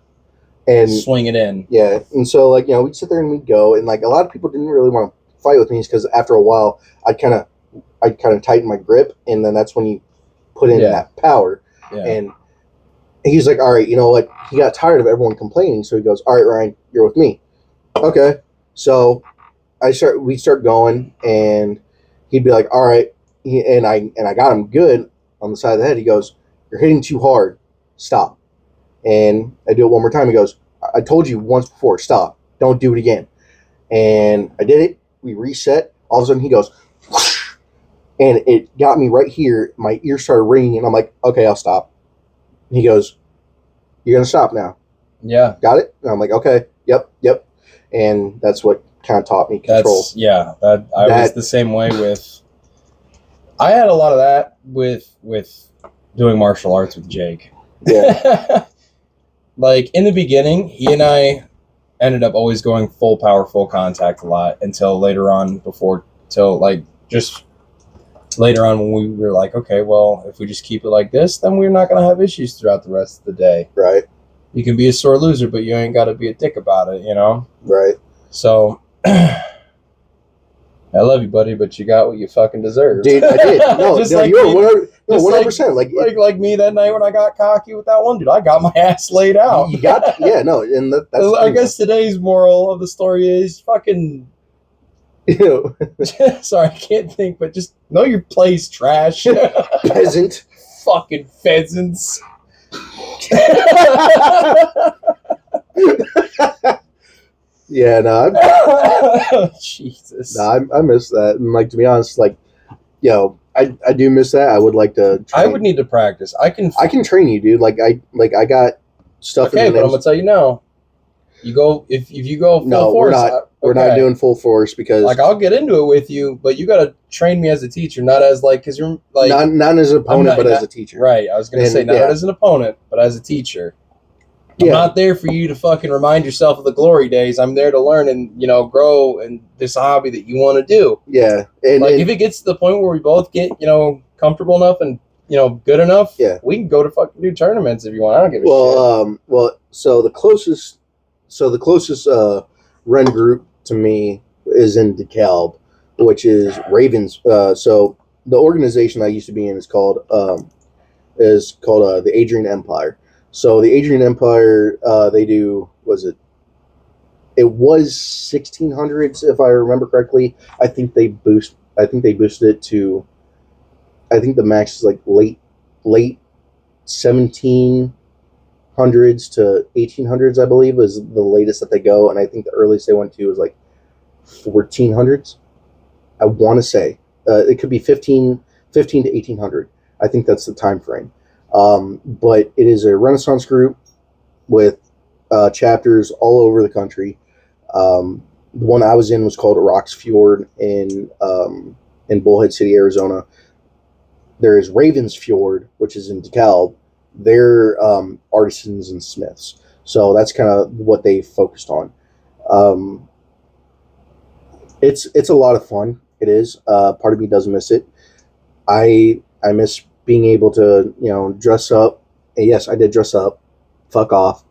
swing it in. Yeah, and so we'd sit there and we'd go, and like a lot of people didn't really want to fight with me, because after a while I'd kind of tighten my grip, and then that's when you put in that power. Yeah. And he's like, all right, you know what? He got tired of everyone complaining, so he goes, all right, Ryan, you're with me. Okay. So we start going, and he'd be like, all right, and I got him good on the side of the head. He goes, you're hitting too hard. Stop. And I do it one more time. He goes, I told you once before, stop. Don't do it again. And I did it. We reset. All of a sudden he goes, whoosh, and it got me right here. My ear started ringing, and I'm like, okay, I'll stop. He goes, you're going to stop now. Yeah. Got it? And I'm like, okay, yep. And that's what kind of taught me control. I was the same way with... I had a lot of that with doing martial arts with Jake. Yeah. Like, in the beginning, he and I ended up always going full power, full contact a lot, until later on, just later on, when we were like, okay, well, if we just keep it like this, then we're not going to have issues throughout the rest of the day. Right. You can be a sore loser, but you ain't got to be a dick about it, Right. So, I love you, buddy, but you got what you fucking deserve. Dude, I did. No, Just no, like you're 100%. Like me that night when I got cocky with that one dude, I got my ass laid out. You got, yeah, no, and that's. I guess today's moral of the story is fucking. Sorry, I can't think, but just know your place, trash. Peasant. Fucking pheasants. Yeah, no, Jesus. No, I miss that, and like, to be honest, like, I do miss that. I would like to. I would need to practice. I can train you, dude. Like I got stuff. Okay, but I'm gonna tell you now. You go if you go full force. We're not doing full force, because like, I'll get into it with you, but you gotta train me as a teacher, not as because you're like not as an opponent, but as a teacher. Right. I was gonna say not as an opponent, but as a teacher. I'm not there for you to fucking remind yourself of the glory days. I'm there to learn and grow in this hobby that you want to do. Yeah, if it gets to the point where we both get comfortable enough and good enough, we can go to fucking do tournaments if you want. I don't give a shit. So the closest Ren group to me is in DeKalb, which is Ravens. So the organization I used to be in is called the Adrian Empire. So the Adrian Empire, they do, it was 1600s, if I remember correctly. I think they boosted it to, I think the max is like late 1700s to 1800s, I believe, is the latest that they go. And I think the earliest they went to was like 1400s. I want to say it could be 15 to 1800. I think that's the time frame. But it is a Renaissance group. with chapters all over the country. The one I was in was called Rocks Fjord in Bullhead City, Arizona. There is Ravens Fjord, which is in DeKalb. They're artisans and smiths, so that's kind of what they focused on. It's a lot of fun. It is. Part of me does miss it. I miss being able to dress up. And yes, I did dress up. Fuck off.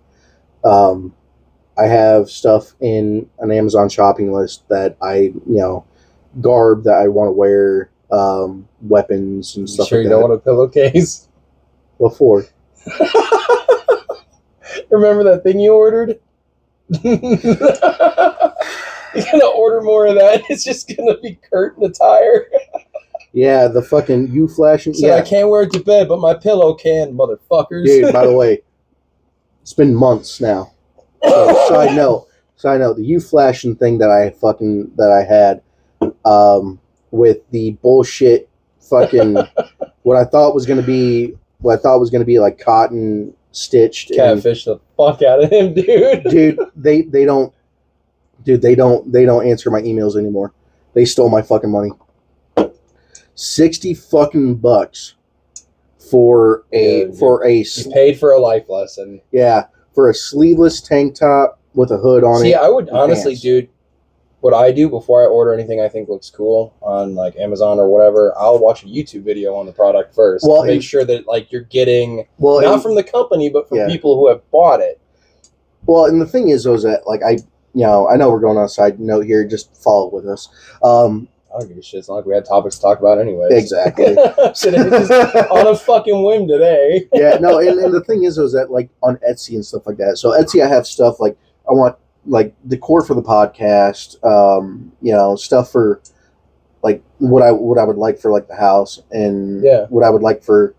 I have stuff in an Amazon shopping list that garb that I want to wear, weapons and stuff sure like you that. don't want a pillowcase? What for? Remember that thing you ordered? You're gonna order more of that. It's just gonna be Kurt in a tire. Yeah, the fucking you flashing. So yeah, I can't wear it to bed, but my pillow can, motherfuckers. dude. By the way, it's been months now. So, side note, the you flashing thing that I had, with the bullshit fucking what I thought was gonna be like cotton stitched. Catfish the fuck out of him, dude. Dude, they don't answer my emails anymore. They stole my fucking money. $60 fucking bucks for a You paid for a life lesson. Yeah, for a sleeveless tank top with a hood on it. See, I would honestly, pants. dude, what I do before I order anything I think looks cool on like Amazon or whatever, I'll watch a YouTube video on the product first. Well, to make sure that like you're getting Well, from the company, but from yeah. people who have bought it. Well, and the thing is, though, is that like I know we're going on a side note here. Just follow with us. I don't give a shit. It's not like we had topics to talk about anyways. Exactly. Just on a fucking whim today. Yeah, no, and the thing is that like on Etsy and stuff like that. So Etsy, I have stuff like I want like decor for the podcast, stuff for like what I would like for like the house, and what I would like for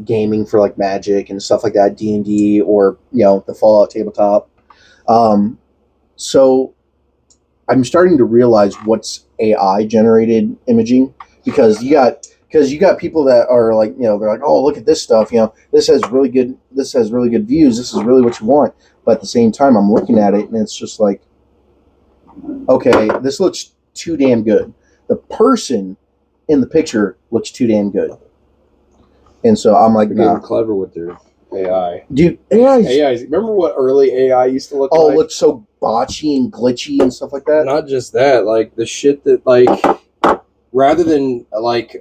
gaming for like Magic and stuff like that, D&D, or the Fallout tabletop. So I'm starting to realize what's AI generated imaging, because you got people that are like, they're like, oh, look at this stuff, this has really good views, this is really what you want. But at the same time, I'm looking at it and it's just like, okay, this looks too damn good. The person in the picture looks too damn good. And so I'm like, they're getting clever with their AI. Dude, AI. Remember what early AI used to look like? Oh, it looked so botchy and glitchy and stuff like that. Not just that, like the shit that like, rather than like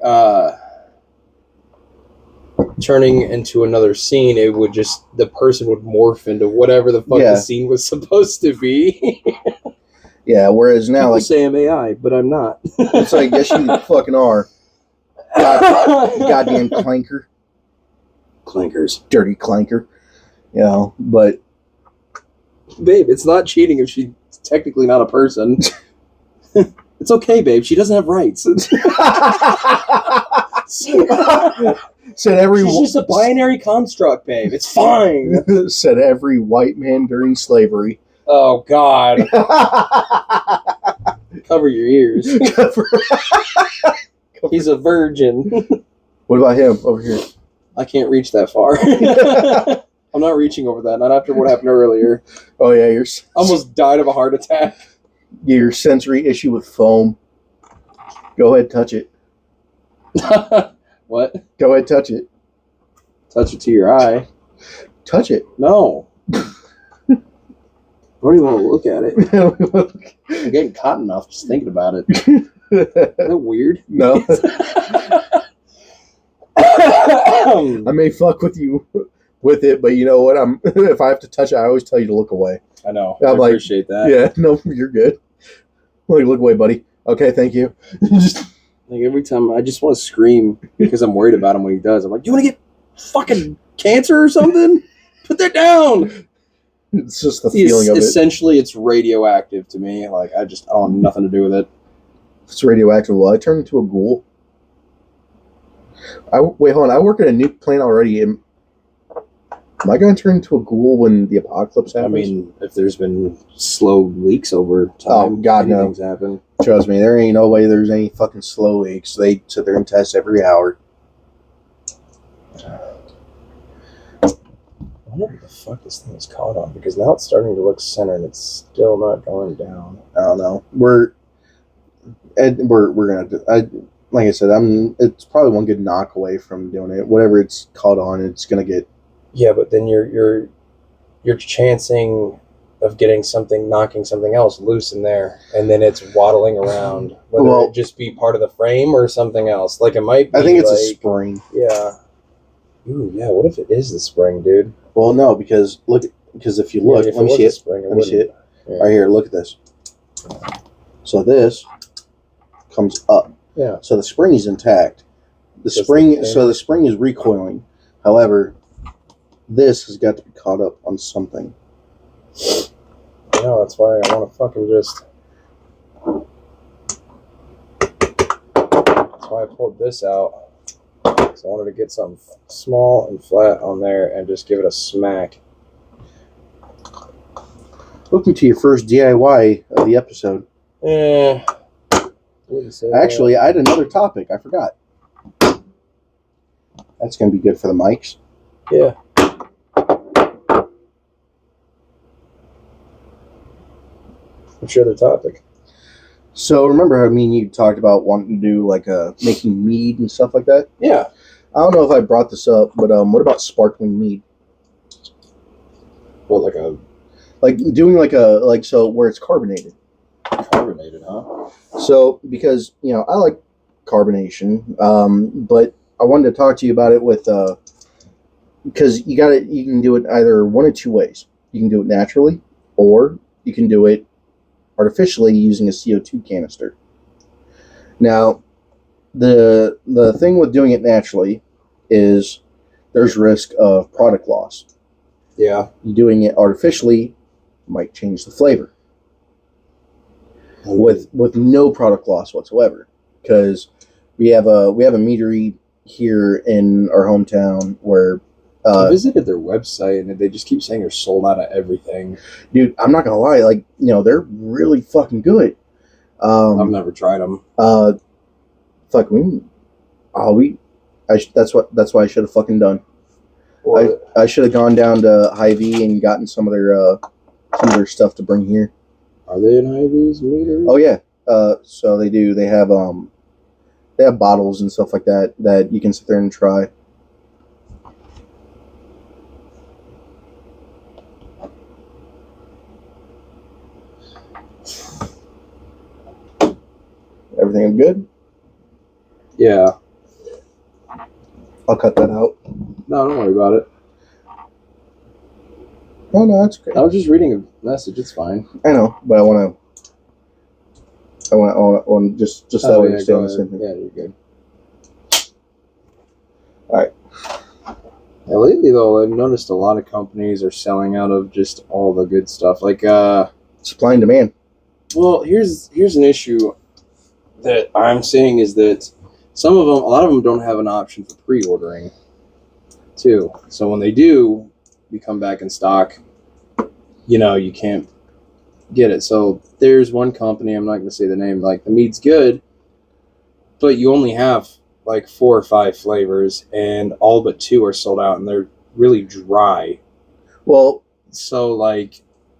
turning into another scene, it would just, the person would morph into whatever the fuck the scene was supposed to be. Yeah, whereas now, people like, say I'm AI, but I'm not. It's like, yes, you fucking are. Goddamn clanker. Clankers. Dirty clanker. But... Babe, it's not cheating if she's technically not a person. It's okay, babe. She doesn't have rights. Said every... She's just a binary construct, babe. It's fine. Said every white man during slavery. Oh, God. Cover your ears. He's a virgin. What about him over here? I can't reach that far. I'm not reaching over that. Not after what happened earlier. Oh, yeah. You're almost died of a heart attack. Your sensory issue with foam. Go ahead, touch it. What? Go ahead, touch it. Touch it to your eye. Touch it. No. I don't even want to look at it. I'm getting cotton off just thinking about it. Is that weird? No. I may fuck with you with it, but you know what? If I have to touch it, I always tell you to look away. I know. I appreciate that. Yeah, no, you're good. Like, look away, buddy. Okay, thank you. Like every time, I just want to scream because I'm worried about him when he does. I'm like, do you want to get fucking cancer or something? Put that down. It's just the feeling of it. Essentially, it's radioactive to me. Like, I don't want nothing to do with it. It's radioactive. Well, I turned into a ghoul. Wait, hold on. I work at a nuke plant already. Am I going to turn into a ghoul when the apocalypse happens? I mean, if there's been slow leaks over time, oh God, no. Things happen. Trust me, there ain't no way there's any fucking slow leaks. They sit there and test every hour. wonder what the fuck this thing is caught on, because now it's starting to look center and it's still not going down. I don't know. We're gonna do. Like I said, It's probably one good knock away from doing it. Whatever it's caught on, it's gonna get. Yeah, but then you're chancing of getting knocking something else loose in there, and then it's waddling around. Whether it just be part of the frame or something else. Like it might be. I think it's a spring. Yeah. Ooh, yeah. What if it is the spring, dude? Well, no, because if you look, let me see it. Let me see it. Yeah. Right here, look at this. So this comes up. Yeah. So the spring is intact. The spring is recoiling. However, this has got to be caught up on something. Yeah, that's why I want to fucking just. That's why I pulled this out. So I wanted to get something small and flat on there and just give it a smack. Welcome to your first DIY of the episode. Yeah. Actually, I had another topic. I forgot. That's going to be good for the mics. Yeah. What's your other topic? So remember how me and you talked about wanting to do like making mead and stuff like that? Yeah. I don't know if I brought this up, but what about sparkling mead? What, doing so where it's carbonated? Carbonated, huh? So because I like carbonation, but I wanted to talk to you about it with because you can do it either one of two ways. You can do it naturally, or you can do it artificially using a CO2 canister. Now, the thing with doing it naturally is there's risk of product loss. Yeah. Doing it artificially might change the flavor with no product loss whatsoever, because we have a meadery here in our hometown where I visited their website and they just keep saying they're sold out of everything. Dude, I'm not gonna lie, they're really fucking good. I've never tried them. That's why I should have fucking done. I should have gone down to Hy-Vee and gotten some of their stuff to bring here. Are they in Hy-Vee's meters? Oh yeah. So they do. They have bottles and stuff like that you can sit there and try. Everything good? Yeah. I'll cut that out. No, don't worry about it. Oh, no, that's okay. I was just reading a message. It's fine. I know, but I want just that way you're saying the same thing. Yeah, you're good. All right. Yeah, lately, though, I've noticed a lot of companies are selling out of just all the good stuff. Like, supply and demand. Well, here's an issue that I'm seeing is that a lot of them don't have an option for pre-ordering, too. So when they do, you come back in stock, you can't get it. So there's one company, I'm not going to say the name, like the mead's good, but you only have like 4 or 5 flavors and all but 2 are sold out and they're really dry. Well, so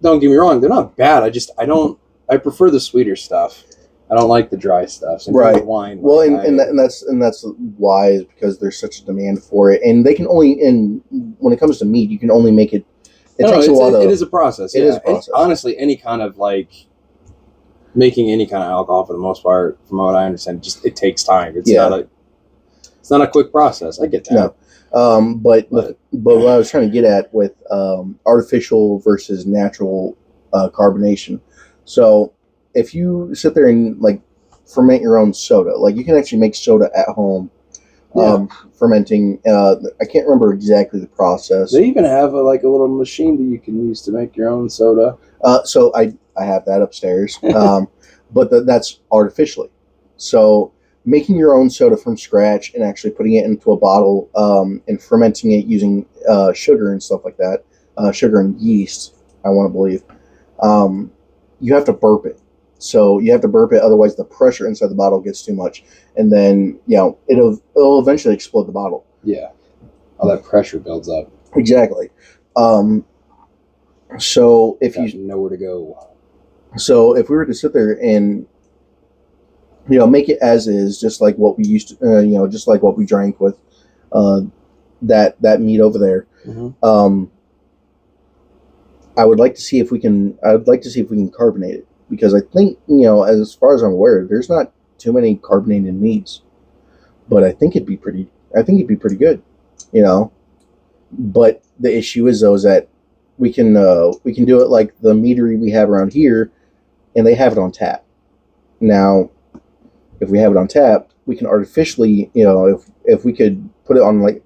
don't get me wrong, they're not bad. I prefer the sweeter stuff. I don't like the dry stuff. So right. Wine. Well, and that's why is because there's such a demand for it, and they can only when it comes to meat, you can only make it. It is a process. It is a process. Honestly, any kind of making any kind of alcohol for the most part, from what I understand, it takes time. It's not a quick process. I get that. No. But what I was trying to get at with artificial versus natural carbonation. So if you sit there and ferment your own soda, you can actually make soda at home. Yeah. Fermenting. I can't remember exactly the process. They even have a little machine that you can use to make your own soda. So I have that upstairs, but that's artificially. So making your own soda from scratch and actually putting it into a bottle and fermenting it using sugar and stuff like that, sugar and yeast, I want to believe, you have to burp it. So you have to burp it, otherwise the pressure inside the bottle gets too much, and then it'll eventually explode the bottle. Yeah, all that pressure builds up. Exactly. So if Got nowhere to go. if we were to sit there and make it as is, just like what we used to, just like what we drank with, that meat over there. Mm-hmm. I would like to see if we can. I would like to see if we can carbonate it, because I think as far as I'm aware, there's not too many carbonated meats, but I think it'd be pretty. I think it'd be pretty good, you know. But the issue is though is that we can do it like the meadery we have around here, and they have it on tap. Now, if we have it on tap, we can artificially, if we could put it on like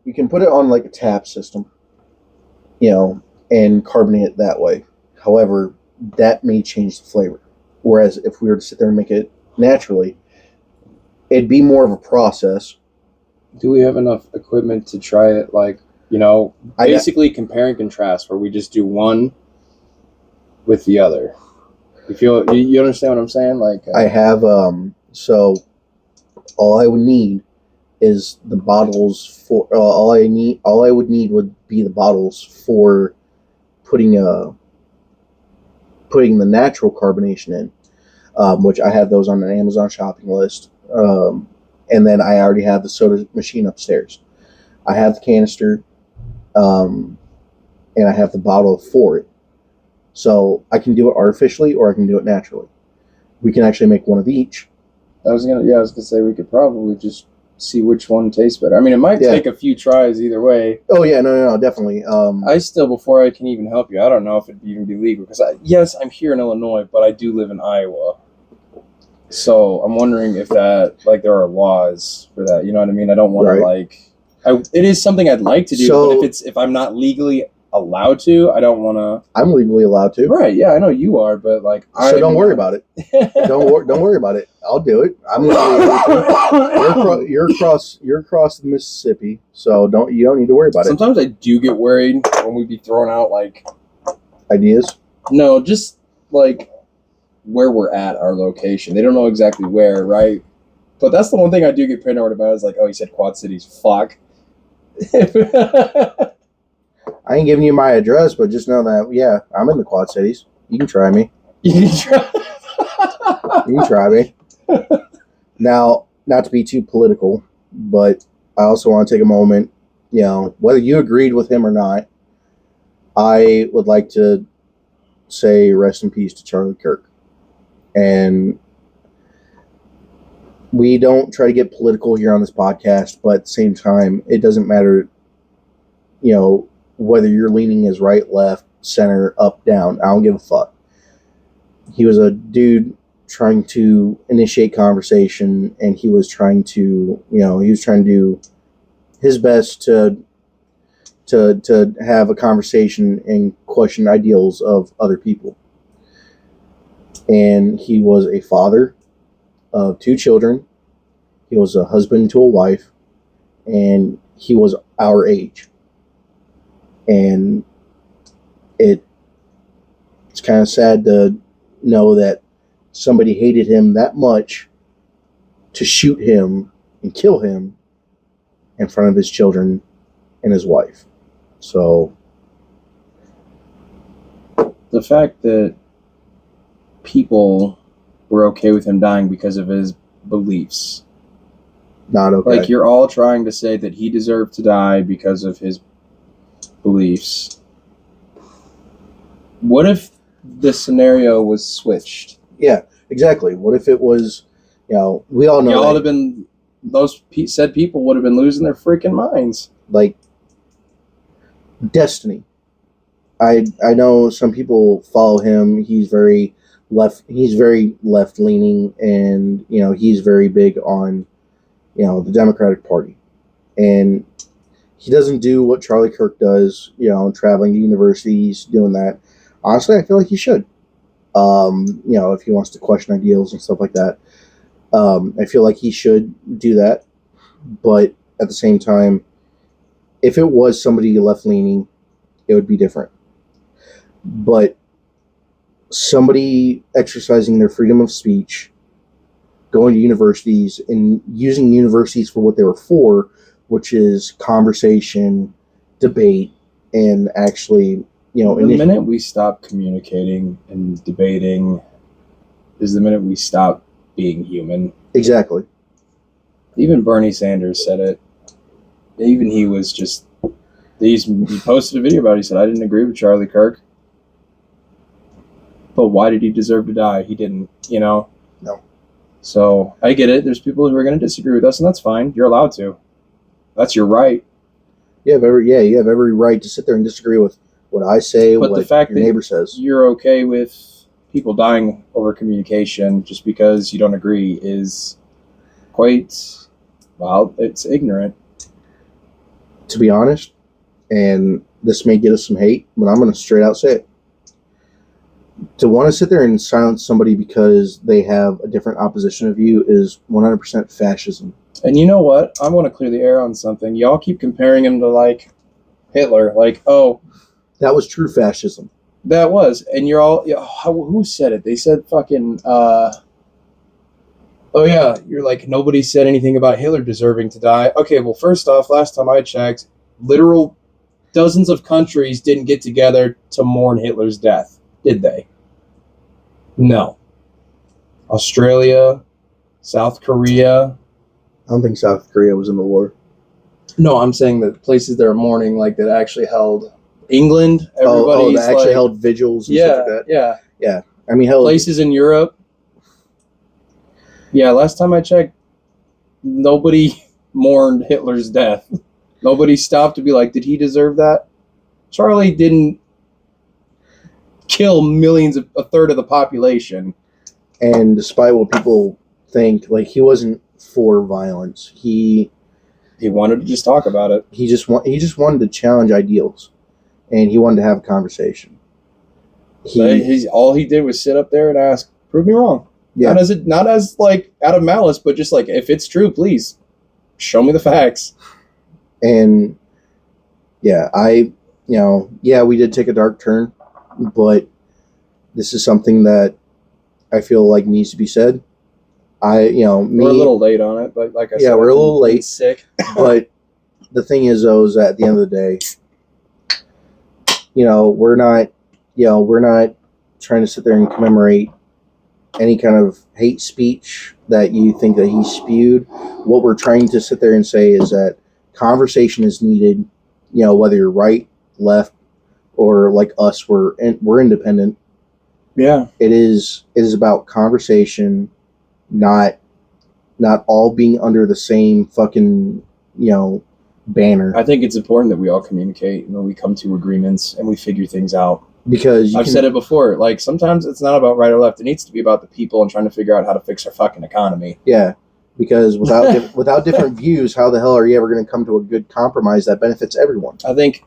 we can put it on like a tap system, and carbonate it that way. However, that may change the flavor. Whereas if we were to sit there and make it naturally, it'd be more of a process. Do we have enough equipment to try it? Like, basically compare and contrast, where we just do one with the other. You understand what I'm saying? Like, I have so all I would need is the bottles for all I would need would be the bottles for putting putting the natural carbonation in, which I have those on an Amazon shopping list. And then I already have the soda machine upstairs. I have the canister, and I have the bottle for it. So I can do it artificially or I can do it naturally. We can actually make one of each. I was gonna say we could probably just see which one tastes better. I mean, it might take a few tries either way. Oh yeah, no, definitely. I still, before I can even help you, I don't know if it'd even be legal because yes, I'm here in Illinois, but I do live in Iowa. So I'm wondering if that, like, there are laws for that. You know what I mean? I don't want to it is something I'd like to do, but if I'm not legally allowed to, I don't want to. I'm legally allowed to. Right? Yeah, I know you are, but like, so don't worry about it. Don't worry about it. I'll do it. I'm legally allowed to. You're across the Mississippi, so you don't need to worry about it. Sometimes I do get worried when we be throwing out like ideas. No, just like where we're at, our location. They don't know exactly where, right? But that's the one thing I do get paranoid about is like, oh, he said Quad Cities. Fuck. I ain't giving you my address, but just know that, yeah, I'm in the Quad Cities. You can try me. You can try me. Now, not to be too political, but I also want to take a moment, whether you agreed with him or not, I would like to say rest in peace to Charlie Kirk. And we don't try to get political here on this podcast, but at the same time, it doesn't matter, whether you're leaning as right, left, center, up, down. I don't give a fuck. He was a dude trying to initiate conversation, and he was trying to, do his best to have a conversation and question ideals of other people. And he was a father of 2 children. He was a husband to a wife, and he was our age. And it's kind of sad to know that somebody hated him that much to shoot him and kill him in front of his children and his wife. So the fact that people were okay with him dying because of his beliefs. Not okay. Like, you're all trying to say that he deserved to die because of his beliefs. What if the scenario was switched? Yeah, exactly. What if it was, we all know y'all would have been, those said people would have been losing their freaking minds. Like, destiny. I know some people follow him. He's very left leaning, and he's very big on the Democratic Party, and he doesn't do what Charlie Kirk does, traveling to universities, doing that. Honestly, I feel like he should. If he wants to question ideals and stuff like that, I feel like he should do that. But at the same time, if it was somebody left leaning, it would be different. But somebody exercising their freedom of speech, going to universities and using universities for what they were for, which is conversation, debate, and actually, the minute we stop communicating and debating is the minute we stop being human. Exactly. Even Bernie Sanders said it. Even he was just... He posted a video about it. He said, I didn't agree with Charlie Kirk. But why did he deserve to die? He didn't, No. So, I get it. There's people who are going to disagree with us, and that's fine. You're allowed to. That's your right. You have every right to sit there and disagree with what I say, but what the fact your neighbor says. You're okay with people dying over communication just because you don't agree is quite, well, it's ignorant. To be honest, and this may get us some hate, but I'm going to straight out say it. To want to sit there and silence somebody because they have a different opposition of you is 100% fascism. And you know what? I want to clear the air on something. Y'all keep comparing him to, like, Hitler. Like, oh. That was true fascism. That was. And you're all... who said it? They said fucking... oh, yeah. You're like, nobody said anything about Hitler deserving to die. Okay, well, first off, last time I checked, literal dozens of countries didn't get together to mourn Hitler's death. Did they? No. Australia, South Korea. I don't think South Korea was in the war. No, I'm saying that places that are mourning, like, that actually held... England, everybody's that actually held vigils and stuff like that? Yeah. I mean, places in Europe. Yeah, last time I checked, nobody mourned Hitler's death. Nobody stopped to be like, did he deserve that? Charlie didn't kill millions, a third of the population. And despite what people think, like, he wasn't for violence. He wanted to just talk about it. He just wanted to challenge ideals, and he wanted to have a conversation. All he did was sit up there and ask, "Prove me wrong." Yeah. Not as like out of malice, but just like, if it's true, please show me the facts. And yeah, we did take a dark turn, but this is something that I feel like needs to be said. We're a little late on it, but like I said, we're a little late. Sick. But the thing is, though, is that at the end of the day, we're not trying to sit there and commemorate any kind of hate speech that you think that he spewed. What we're trying to sit there and say is that conversation is needed. Whether you're right, left, or like us, we're independent. Yeah, it is about conversation, not all being under the same fucking banner. I think it's important that we all communicate and that we come to agreements and we figure things out. Because I've said it before, like, sometimes it's not about right or left. It needs to be about the people and trying to figure out how to fix our fucking economy. Yeah, because without different views, how the hell are you ever going to come to a good compromise that benefits everyone? I think,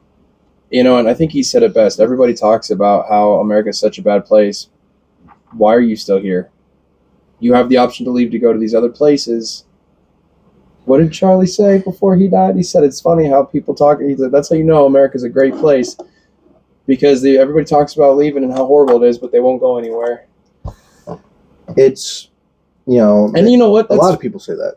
and I think he said it best. Everybody talks about how America's such a bad place. Why are you still here? You have the option to leave to go to these other places. What did Charlie say before he died? He said it's funny how people talk. He said, that's how you know America's a great place. Because everybody talks about leaving and how horrible it is, but they won't go anywhere. It's, and you know what? A lot of people say that.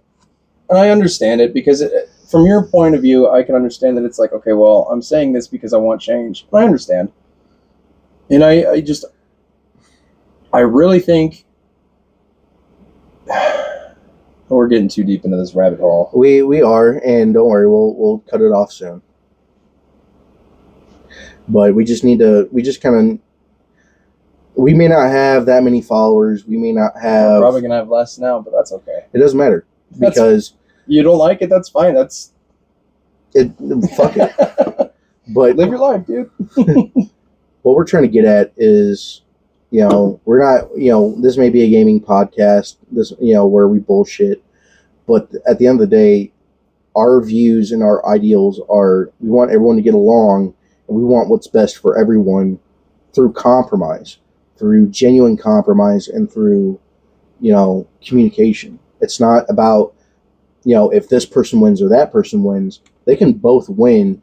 And I understand it, because from your point of view, I can understand that it's like, okay, well, I'm saying this because I want change. I understand. And I really think we're getting too deep into this rabbit hole. We are, and don't worry, we'll cut it off soon. But we may not have that many followers. We may not have... We're probably going to have less now, but that's okay. It doesn't matter. Because... You don't like it, that's fine. Fuck it. But live your life, dude. What we're trying to get at is, we're not, this may be a gaming podcast, where we bullshit. But at the end of the day, our views and our ideals are, we want everyone to get along. And we want what's best for everyone through compromise, through genuine compromise, and through, communication. It's not about, if this person wins or that person wins. They can both win.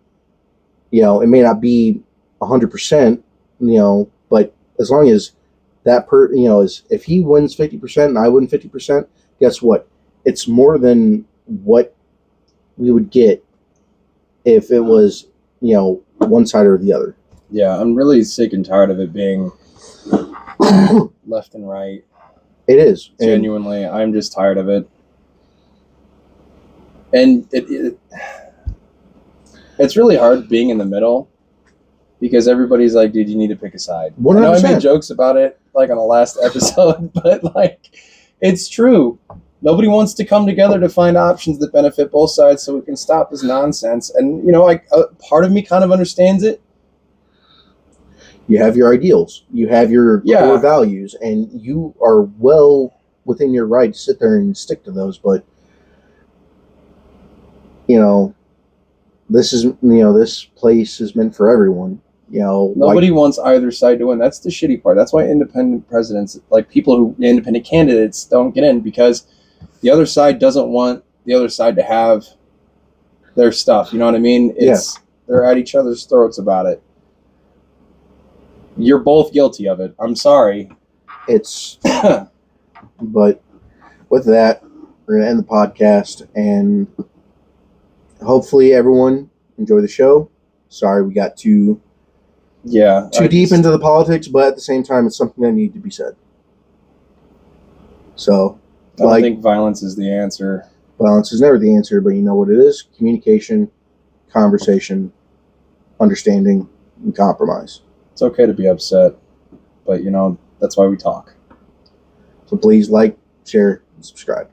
It may not be 100%, but as long as that if he wins 50% and I win 50%, guess what? It's more than what we would get if it was, one side or the other. Yeah, I'm really sick and tired of it being left and right. It is. Genuinely, I'm just tired of it. And it's really hard being in the middle because everybody's like, dude, you need to pick a side. 100%. I know I made jokes about it like on the last episode, but like it's true. Nobody wants to come together to find options that benefit both sides so we can stop this nonsense. And, part of me kind of understands it. You have your ideals. You have your core values, and you are well within your right to sit there and stick to those. But, this place is meant for everyone. Nobody wants either side to win. That's the shitty part. That's why independent presidents, like independent candidates, don't get in because the other side doesn't want the other side to have their stuff. You know what I mean? They're at each other's throats about it. You're both guilty of it. I'm sorry. But with that, we're going to end the podcast, and hopefully everyone enjoy the show. Sorry we got too deep into the politics, but at the same time, it's something that needs to be said. So, I don't think violence is the answer. Violence is never the answer, but you know what it is? Communication, conversation, understanding, and compromise. It's okay to be upset, but that's why we talk. So please like, share, and subscribe.